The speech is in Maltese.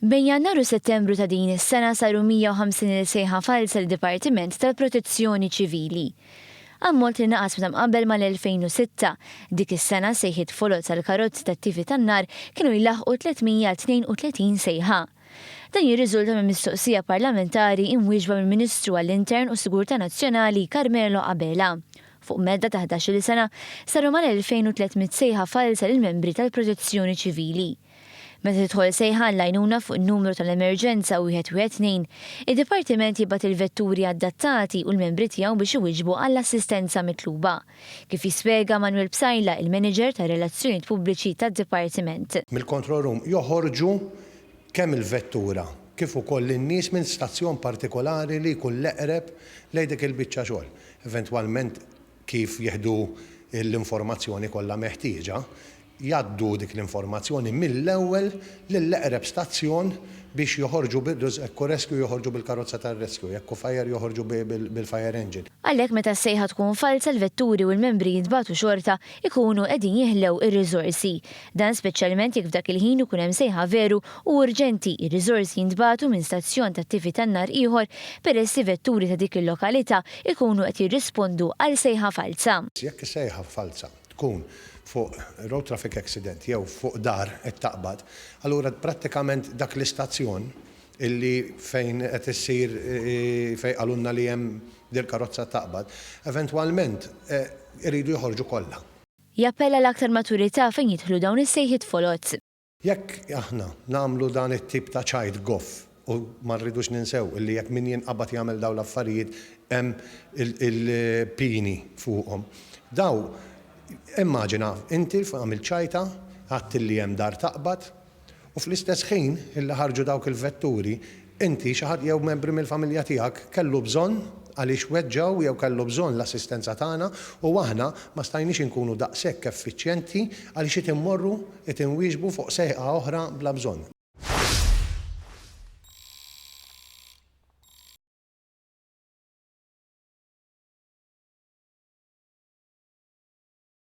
Bejn Jannar u Settembru ta' din is-sena saru 150 sejħa falsa l-Dipartiment tal-Protezzjoni Ċivili. Ammont li naqas meta mqabbel mal-2006, dik is-sena sejħiet folot tal-karozzi tat-tifi tan-nar kienu jlaħqu 332 sejħa. Dan jirriżulta minn mistoqsija parlamentari imwieġba mill-Ministru għall-Intern u Sigurtà Nazzjonali Carmelo Abela. Fuq medda ta' 11 sena saru mal-2300 sejħa falsa lill-membri tal-Protezzjoni Ċivili. Meta tidħol sejħa l-għajnuna fuq in-numru tal-emerġenza 112, id-Dipartiment jibgħat il-vetturi adattati u l-membri tiegħu biex iwieġbu għall-assistenza mitluba. Kif jispjega Manuel Bsajla, il-Manager ta' Relazzjonijiet Pubbliċi tad-Dipartiment. Mill-control room joħorġu kemm il-vettura kif ukoll in-nies minn stazzjon partikolari li jkun l-eqreb lejn dik il-biċċa xogħol. Eventwalment kif jieħdu l-informazzjoni kollha meħtieġa, jaddu dik l-informazzjoni mill-ewwel lill-eqreb stazzjon biex joħorġu bil-ekku rescue joħorġu bil-karozza tar-rescue, ekku fire joħorġu bil-fire engine. Għalhekk meta s-sejħa tkun falsa l-vetturi u l-membri jintbagħtu xorta ikunu qegħdin jeħlew ir-riżorsi. Dan speċjalment jekk f'dak il-ħin ikun hemm sejħa veru u urġenti, ir-riżorsi jintbagħtu minn stazzjon tat-tifi tan-nar ieħor peress vetturi ta' dik il-lokalità ikunu qed jirrispondu għal sejħa falsa. Jekk is-sejħa falsa tkun fuq road traffic accident jew fuq dar qed taqbad, allura prattikament dak l-istazzjon illi fejn qed issir fejn qalulna li hemm dil karozza taqbad, eventwalment iridu joħorġu kollha. Jappella l-aktar maturità fejn jidħlu dawn is-sejħiet folot. Jekk aħna nagħmlu dan it-tip ta' child goff u ma rridux ninsew illi jekk min jinqabad jagħmel dawn l-affarijiet hemm il-pini fuqhom. Daw immaġina, inti għamil ċajta, għatt li hemm dar taqbad, u fl-istess ħin illi ħarġu dawk il-vetturi, inti xi ħadd jew membri mill-familja tiegħek kellu bżonn għaliex weġġaw jew kellu bżonn l-assistenza tagħna u aħna ma stajniex inkunu daqshekk effiċjenti għaliex qed immorru qed inwieġbu fuq sejħa oħra bla bżonn.